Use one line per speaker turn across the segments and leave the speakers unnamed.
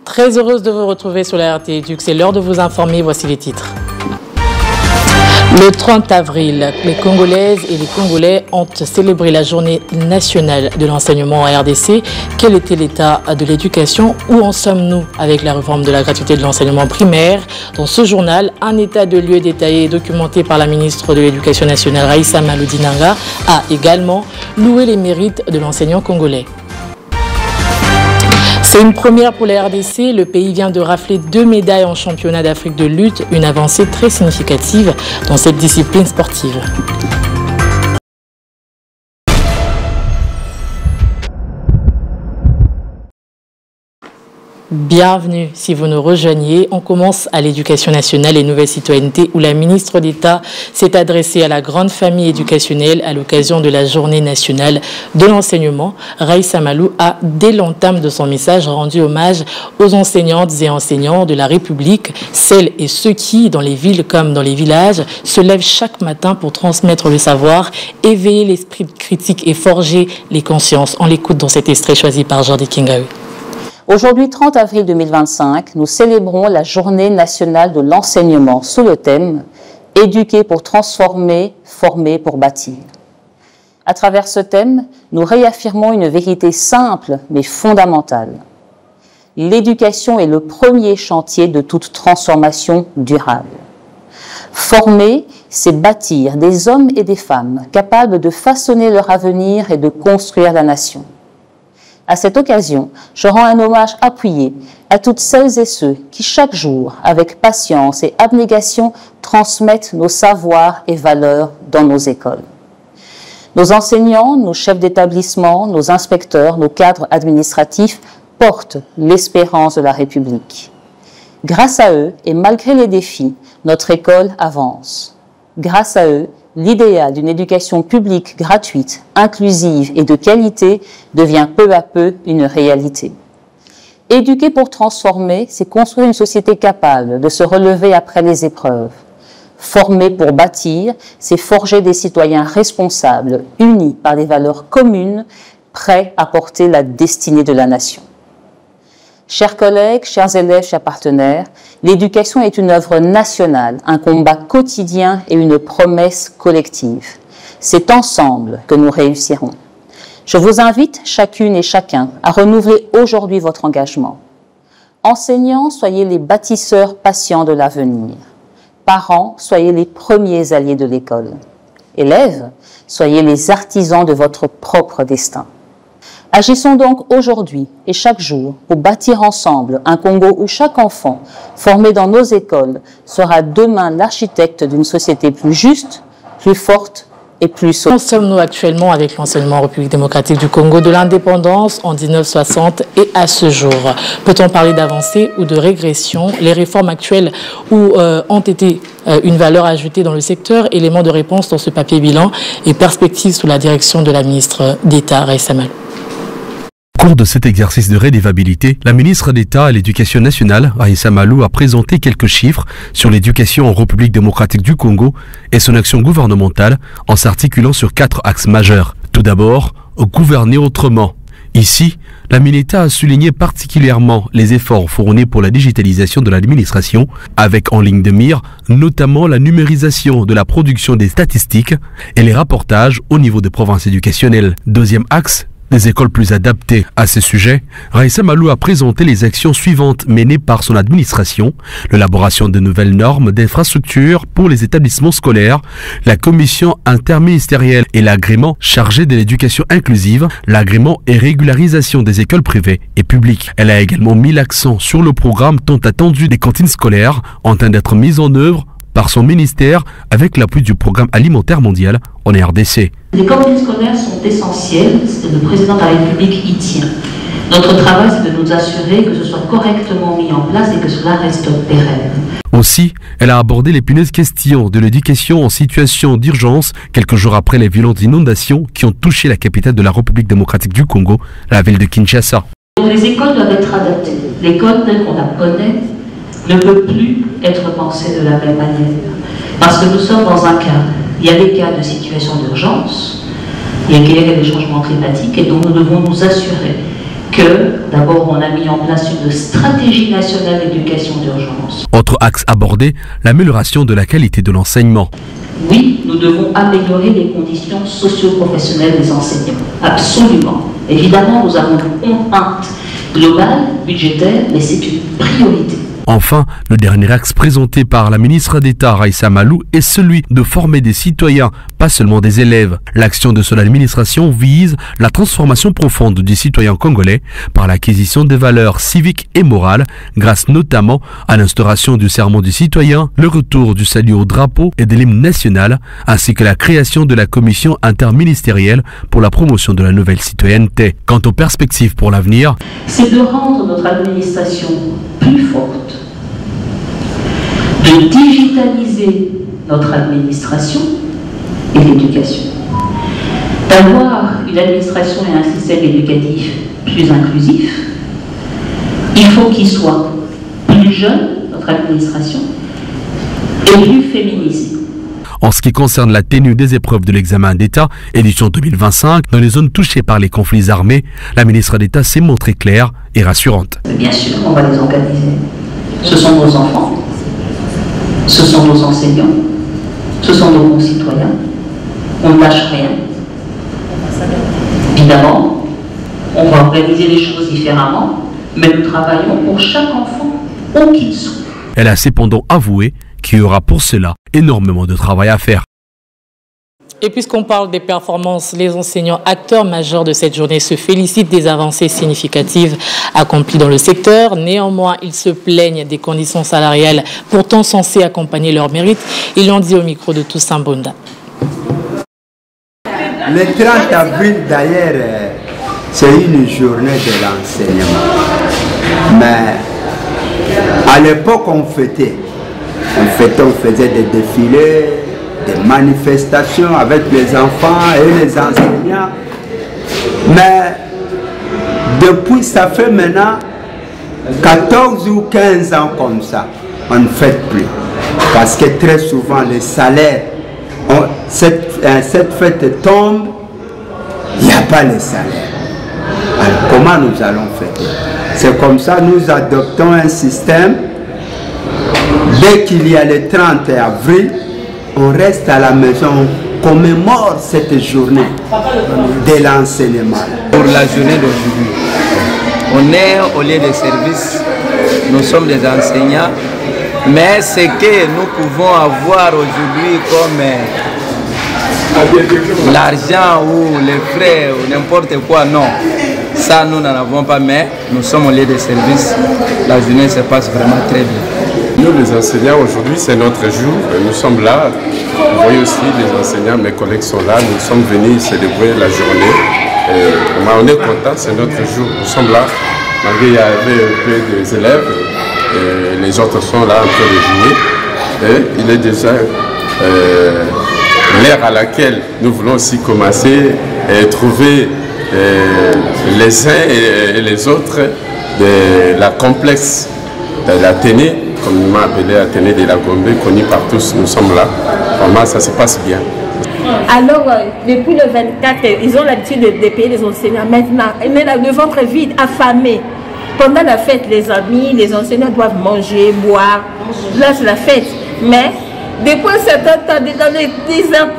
Très heureuse de vous retrouver sur la RT Éduc. C'est l'heure de vous informer. Voici les titres. Le 30 avril, les Congolaises et les Congolais ont célébré la journée nationale de l'enseignement en RDC. Quel était l'état de l'éducation? Où en sommes-nous avec la réforme de la gratuité de l'enseignement primaire? Dans ce journal, un état de lieu détaillé et documenté par la ministre de l'Éducation nationale, Raissa Malou-Dinanga, a également loué les mérites de l'enseignant congolais. C'est une première pour la RDC. Le pays vient de rafler 2 médailles en championnat d'Afrique de lutte, une avancée très significative dans cette discipline sportive. Bienvenue si vous nous rejoignez. On commence à l'éducation nationale et nouvelle citoyenneté où la ministre d'État s'est adressée à la grande famille éducationnelle à l'occasion de la journée nationale de l'enseignement. Raissa Malou a, dès l'entame de son message, rendu hommage aux enseignantes et enseignants de la République, celles et ceux qui, dans les villes comme dans les villages, se lèvent chaque matin pour transmettre le savoir, éveiller l'esprit critique et forger les consciences. On l'écoute dans cet extrait choisi par Jordi Kingawi.
Aujourd'hui, 30 avril 2025, nous célébrons la Journée nationale de l'enseignement sous le thème « Éduquer pour transformer, former pour bâtir ». À travers ce thème, nous réaffirmons une vérité simple mais fondamentale. L'éducation est le premier chantier de toute transformation durable. Former, c'est bâtir des hommes et des femmes capables de façonner leur avenir et de construire la nation. À cette occasion, je rends un hommage appuyé à toutes celles et ceux qui, chaque jour, avec patience et abnégation, transmettent nos savoirs et valeurs dans nos écoles. Nos enseignants, nos chefs d'établissement, nos inspecteurs, nos cadres administratifs portent l'espérance de la République. Grâce à eux, et malgré les défis, notre école avance. Grâce à eux, l'idéal d'une éducation publique gratuite, inclusive et de qualité devient peu à peu une réalité. Éduquer pour transformer, c'est construire une société capable de se relever après les épreuves. Former pour bâtir, c'est forger des citoyens responsables, unis par des valeurs communes, prêts à porter la destinée de la nation. Chers collègues, chers élèves, chers partenaires, l'éducation est une œuvre nationale, un combat quotidien et une promesse collective. C'est ensemble que nous réussirons. Je vous invite, chacune et chacun, à renouveler aujourd'hui votre engagement. Enseignants, soyez les bâtisseurs patients de l'avenir. Parents, soyez les premiers alliés de l'école. Élèves, soyez les artisans de votre propre destin. Agissons donc aujourd'hui et chaque jour pour bâtir ensemble un Congo où chaque enfant formé dans nos écoles sera demain l'architecte d'une société plus juste, plus forte et plus sociale.
Où sommes-nous actuellement avec l'enseignement en République démocratique du Congo de l'indépendance en 1960 et à ce jour? Peut-on parler d'avancée ou de régression? Les réformes actuelles ont été une valeur ajoutée dans le secteur, élément de réponse dans ce papier bilan et perspective sous la direction de la ministre d'État, Raissa Malou.
Au cours de cet exercice de redevabilité, la ministre d'État à l'Éducation nationale, Raissa Malou, a présenté quelques chiffres sur l'éducation en République démocratique du Congo et son action gouvernementale en s'articulant sur 4 axes majeurs. Tout d'abord, gouverner autrement. Ici, la MINETA a souligné particulièrement les efforts fournis pour la digitalisation de l'administration, avec en ligne de mire notamment la numérisation de la production des statistiques et les rapportages au niveau des provinces éducationnelles. Deuxième axe, des écoles plus adaptées à ces sujets. Raissa Malou a présenté les actions suivantes menées par son administration: l'élaboration de nouvelles normes d'infrastructure pour les établissements scolaires, la commission interministérielle et l'agrément chargé de l'éducation inclusive, l'agrément et régularisation des écoles privées et publiques. Elle a également mis l'accent sur le programme tant attendu des cantines scolaires en train d'être mis en œuvre par son ministère avec l'appui du Programme alimentaire mondial en RDC.
Les cantines scolaires sont essentielles, le président de la République y tient. Notre travail, c'est de nous assurer que ce soit correctement mis en place et que cela reste pérenne.
Aussi, elle a abordé l'épineuse question de l'éducation en situation d'urgence quelques jours après les violentes inondations qui ont touché la capitale de la République démocratique du Congo, la ville de Kinshasa.
Donc les écoles doivent être adaptées. L'école telle qu'on la connaît ne peut plus être pensée de la même manière. Parce que nous sommes dans un cadre. Il y a des cas de situation d'urgence, il y a des changements climatiques, et donc nous devons nous assurer que, d'abord, on a mis en place une stratégie nationale d'éducation d'urgence.
Autre axe abordé, l'amélioration de la qualité de l'enseignement.
Oui, nous devons améliorer les conditions socio-professionnelles des enseignants. Absolument. Évidemment, nous avons une contrainte globale, budgétaire, mais c'est une priorité.
Enfin, le dernier axe présenté par la ministre d'État Raïssa Malou est celui de former des citoyens, pas seulement des élèves. L'action de son administration vise la transformation profonde du citoyen congolais par l'acquisition des valeurs civiques et morales, grâce notamment à l'instauration du serment du citoyen, le retour du salut au drapeau et de l'hymne national, ainsi que la création de la commission interministérielle pour la promotion de la nouvelle citoyenneté. Quant aux perspectives pour l'avenir,
c'est de rendre notre administration plus forte, de digitaliser notre administration et l'éducation, d'avoir une administration et un système éducatif plus inclusif. Il faut qu'il soit plus jeune, notre administration, et plus féminisé.
En ce qui concerne la tenue des épreuves de l'examen d'État, édition 2025, dans les zones touchées par les conflits armés, la ministre d'État s'est montrée claire et rassurante.
Bien sûr, on va les organiser. Ce sont nos enfants, ce sont nos enseignants, ce sont nos concitoyens. On ne lâche rien. Évidemment, on va organiser les choses différemment, mais nous travaillons pour chaque enfant, où qu'il soit.
Elle a cependant avoué qu'il y aura pour cela énormément de travail à faire.
Et puisqu'on parle des performances, les enseignants acteurs majeurs de cette journée se félicitent des avancées significatives accomplies dans le secteur. Néanmoins, ils se plaignent des conditions salariales pourtant censées accompagner leur mérite. Ils l'ont dit au micro de Toussaint Bonda.
Le 30 avril, d'ailleurs, c'est une journée de l'enseignement. Mais à l'époque, on fêtait. On faisait des défilés, des manifestations avec les enfants et les enseignants. Mais depuis, ça fait maintenant 14 ou 15 ans comme ça, on ne fête plus. Parce que très souvent, les salaires, cette fête tombe, il n'y a pas les salaires. Alors, comment nous allons fêter? C'est comme ça, nous adoptons un système. Dès qu'il y a le 30 avril, on reste à la maison, on commémore cette journée de l'enseignement.
Pour la journée d'aujourd'hui, on est au lieu de service, nous sommes des enseignants, mais ce que nous pouvons avoir aujourd'hui comme l'argent ou les frais ou n'importe quoi, non. Ça, nous n'en avons pas, mais nous sommes au lieu de service. La journée se passe vraiment très bien.
Nous, les enseignants, aujourd'hui, c'est notre jour. Nous sommes là. Vous voyez aussi, les enseignants, mes collègues sont là. Nous sommes venus célébrer la journée. On est contents, c'est notre jour. Nous sommes là. Malgré qu'il y avait un peu des élèves, et les autres sont là en train de jouer. Et il est déjà l'ère à laquelle nous voulons aussi commencer et trouver les uns et les autres de la complexe de l'Athénée, comme nous m'a appelé Athénée de la Gombe, connu par tous, nous sommes là. Vraiment, ça se passe bien.
Alors, depuis le 24, ils ont l'habitude de payer les enseignants. Maintenant, le ventre vide, affamé. Pendant la fête, les amis, les enseignants doivent manger, boire. Là, c'est la fête. Mais, depuis un certain temps, dans les 10 ans,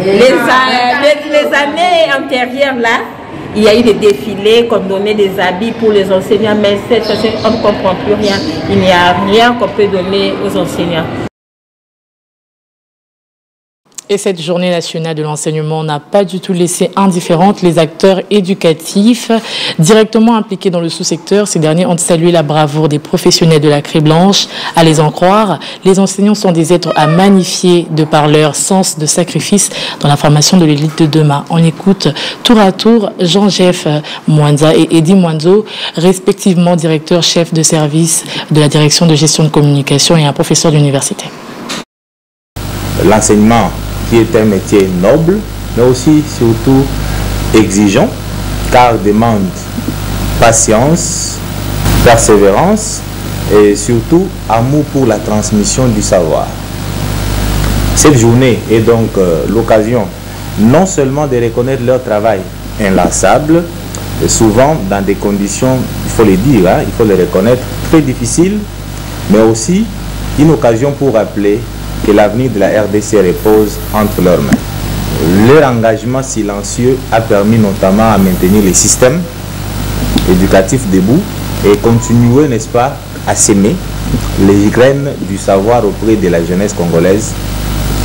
les années antérieures, là, il y a eu des défilés qu'on donnait des habits pour les enseignants, mais cette fois-ci, on ne comprend plus rien. Il n'y a rien qu'on peut donner aux enseignants.
Et cette journée nationale de l'enseignement n'a pas du tout laissé indifférentes les acteurs éducatifs directement impliqués dans le sous-secteur. Ces derniers ont salué la bravoure des professionnels de la Craie Blanche. À les en croire, les enseignants sont des êtres à magnifier de par leur sens de sacrifice dans la formation de l'élite de demain. On écoute tour à tour Jean-Jeff Mwanza et Eddy Mwanzo, respectivement directeur chef de service de la direction de gestion de communication et un professeur d'université.
L'enseignement qui est un métier noble, mais aussi surtout exigeant, car demande patience, persévérance et surtout amour pour la transmission du savoir. Cette journée est donc l'occasion non seulement de reconnaître leur travail inlassable, souvent dans des conditions, il faut le dire, hein, il faut le reconnaître, très difficiles, mais aussi une occasion pour rappeler que l'avenir de la RDC repose entre leurs mains. Leur engagement silencieux a permis notamment à maintenir les systèmes éducatifs debout et continuer, n'est-ce pas, à s'aimer les graines du savoir auprès de la jeunesse congolaise,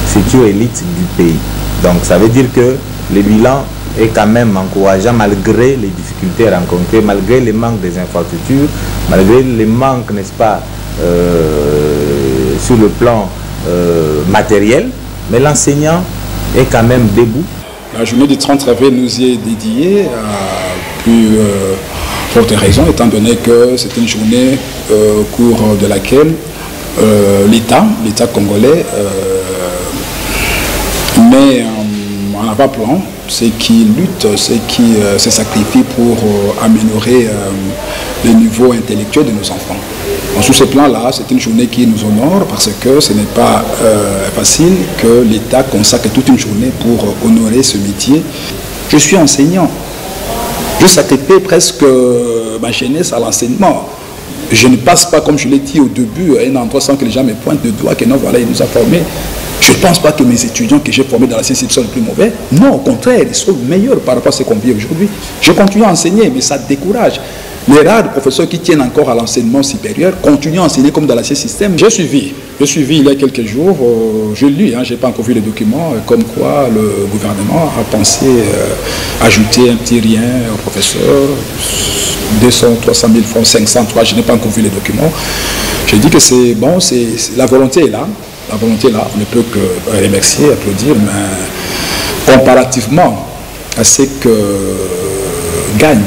future élite du pays. Donc ça veut dire que le bilan est quand même encourageant malgré les difficultés rencontrées, malgré les manques des infrastructures, malgré les manques, n'est-ce pas, sur le plan matériel, mais l'enseignant est quand même debout.
La journée du 30 avril nous y est dédiée à plus forte raison, étant donné que c'est une journée au cours de laquelle l'État congolais met en avant-plan ceux qui luttent, ceux qui se sacrifient pour améliorer le niveau intellectuel de nos enfants. Sur ce plan-là, c'est une journée qui nous honore parce que ce n'est pas facile que l'État consacre toute une journée pour honorer ce métier. Je suis enseignant. Je sacrifie presque ma jeunesse à l'enseignement. Je ne passe pas, comme je l'ai dit au début, à un endroit sans que les gens me pointent de doigt que non, voilà, il nous a formés. Je ne pense pas que mes étudiants que j'ai formés dans la CCP sont les plus mauvais. Non, au contraire, ils sont meilleurs par rapport à ce qu'on vit aujourd'hui. Je continue à enseigner, mais ça décourage. Les rares professeurs qui tiennent encore à l'enseignement supérieur continuent à enseigner comme dans l'ancien système. J'ai suivi il y a quelques jours, je lis, je n'ai pas encore vu les documents, comme quoi le gouvernement a pensé ajouter un petit rien aux professeurs, 200, 300 000 francs, 500, je n'ai pas encore vu les documents. Je dis que c'est bon, la volonté est là. La volonté est là, on ne peut que remercier, applaudir, mais comparativement à ce que gagnent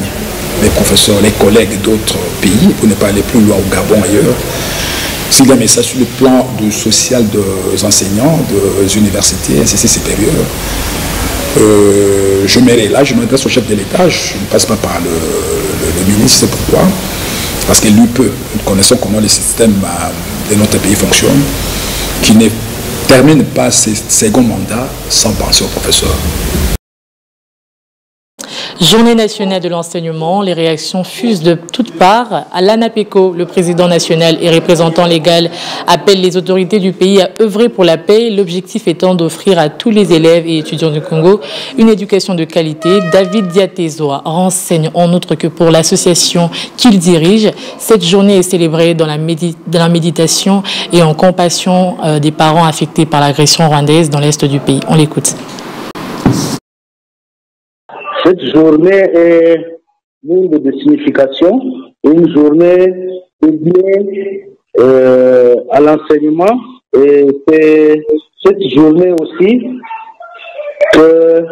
les professeurs, les collègues d'autres pays, pour ne pas aller plus loin au Gabon, ailleurs, s'il y a un message sur le plan social des enseignants, des universités, instituts supérieurs, je m'adresse au chef de l'État, je ne passe pas par le ministre, c'est pourquoi. Parce que lui peut, nous connaissons comment le système de notre pays fonctionne, qui ne termine pas ses seconds mandats sans penser aux professeurs.
Journée nationale de l'enseignement, les réactions fusent de toutes parts. À l'ANAPECO, le président national et représentant légal appelle les autorités du pays à œuvrer pour la paix, l'objectif étant d'offrir à tous les élèves et étudiants du Congo une éducation de qualité. David Diatezoa renseigne en outre que pour l'association qu'il dirige, cette journée est célébrée dans la méditation et en compassion des parents affectés par l'agression rwandaise dans l'est du pays. On l'écoute.
Cette journée est lourde de signification, une journée dédiée à l'enseignement, et c'est cette journée aussi que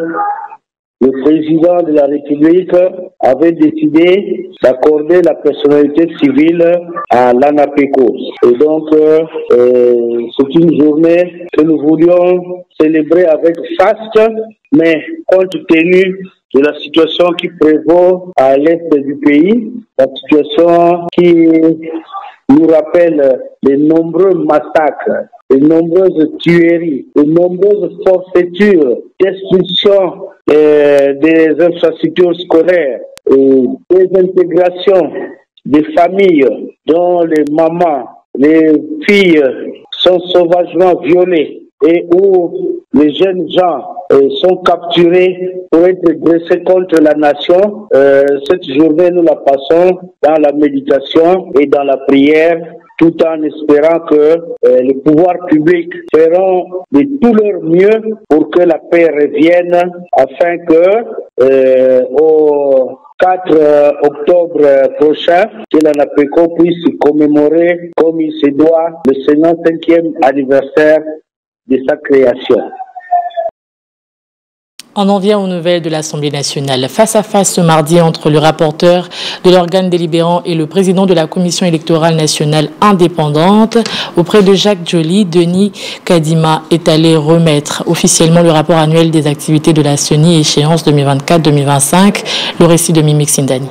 le président de la République avait décidé d'accorder la personnalité civile à l'ANAPECO. Et donc, c'est une journée que nous voulions célébrer avec faste, mais compte tenu de la situation qui prévaut à l'est du pays, la situation qui nous rappelle les nombreux massacres, les nombreuses tueries, les nombreuses forfaitures, destruction des infrastructures scolaires, et désintégration des familles dont les mamans, les filles sont sauvagement violées et où les jeunes gens sont capturés pour être dressés contre la nation. Cette journée, nous la passons dans la méditation et dans la prière, tout en espérant que les pouvoirs publics feront de tout leur mieux pour que la paix revienne, afin que au 4 octobre prochain, que l'ANAPECO puisse commémorer comme il se doit le 55e anniversaire de sa création.
On en vient aux nouvelles de l'Assemblée nationale. Face à face ce mardi entre le rapporteur de l'organe délibérant et le président de la Commission électorale nationale indépendante, auprès de Jacques Joly, Denis Kadima est allé remettre officiellement le rapport annuel des activités de la CENI échéance 2024-2025. Le récit de Mimik Sindani.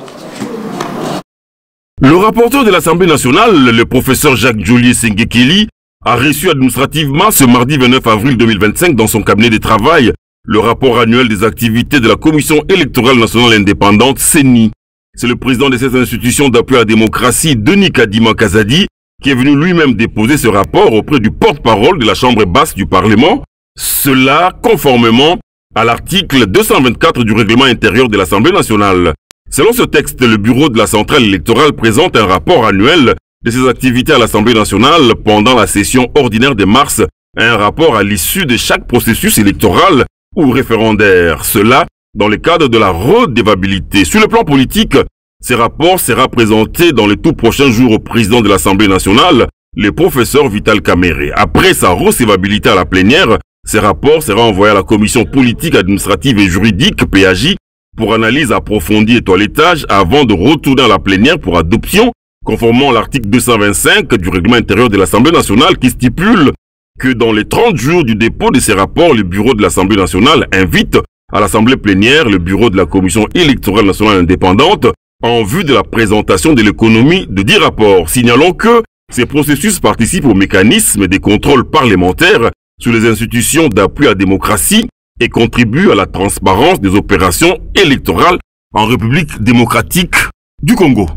Le rapporteur de l'Assemblée nationale, le professeur Jacques Joly Sengekili, a reçu administrativement ce mardi 29 avril 2025 dans son cabinet de travail le rapport annuel des activités de la Commission électorale nationale indépendante, CENI. C'est le président de cette institution d'appui à la démocratie, Denis Kadima Kazadi, qui est venu lui-même déposer ce rapport auprès du porte-parole de la Chambre basse du Parlement. Cela conformément à l'article 224 du règlement intérieur de l'Assemblée nationale. Selon ce texte, le bureau de la centrale électorale présente un rapport annuel de ses activités à l'Assemblée nationale pendant la session ordinaire de mars, un rapport à l'issue de chaque processus électoral ou référendaire. Cela dans le cadre de la redevabilité. Sur le plan politique, ce rapport sera présenté dans les tout prochains jours au président de l'Assemblée nationale, le professeur Vital Kamerhe. Après sa recevabilité à la plénière, ce rapport sera envoyé à la commission politique, administrative et juridique, PAJ, pour analyse approfondie et toilettage avant de retourner à la plénière pour adoption, conformément à l'article 225 du règlement intérieur de l'Assemblée nationale qui stipule que dans les 30 jours du dépôt de ces rapports, le bureau de l'Assemblée nationale invite à l'Assemblée plénière le bureau de la Commission électorale nationale indépendante en vue de la présentation de l'économie de 10 rapports. Signalons que ces processus participent au mécanisme des contrôles parlementaires sur les institutions d'appui à la démocratie et contribuent à la transparence des opérations électorales en République démocratique du Congo.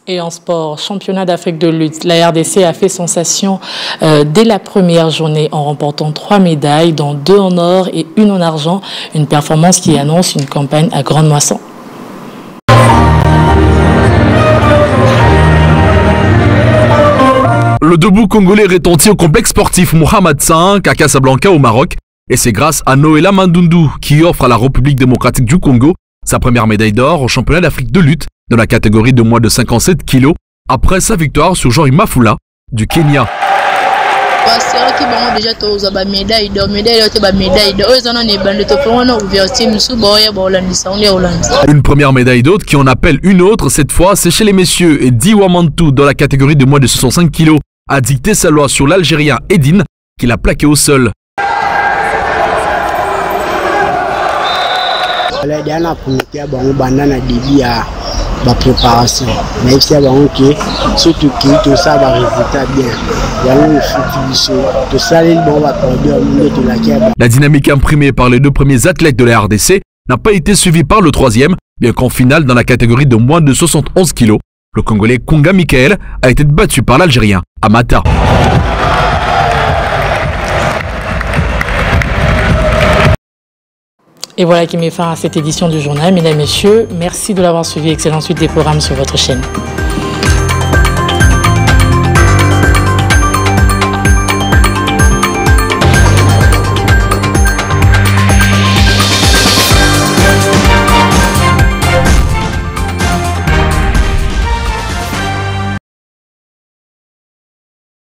Et en sport, championnat d'Afrique de lutte, la RDC a fait sensation dès la première journée en remportant 3 médailles, dont 2 en or et 1 en argent. Une performance qui annonce une campagne à grande moisson.
Le debout congolais retentit au complexe sportif Mohamed V à Casablanca au Maroc. Et c'est grâce à Noéla Mandundu qui offre à la République démocratique du Congo sa première médaille d'or au championnat d'Afrique de lutte dans la catégorie de moins de 57 kilos après sa victoire sur Jory Mafula du Kenya. Une première médaille d'or qui en appelle une autre, cette fois c'est chez les messieurs, et Diwa Mantou dans la catégorie de moins de 65 kilos a dicté sa loi sur l'Algérien Edine qui l'a plaqué au sol.
préparation mais c'est bon que surtout que tout ça va résultat bien.
La dynamique imprimée par les 2 premiers athlètes de la RDC n'a pas été suivie par le 3e, bien qu'en finale dans la catégorie de moins de 71 kilos, le Congolais Kunga Michael a été battu par l'Algérien Amata.
Et voilà qui met fin à cette édition du journal. Mesdames, Messieurs, merci de l'avoir suivi. Excellente suite des programmes sur votre chaîne.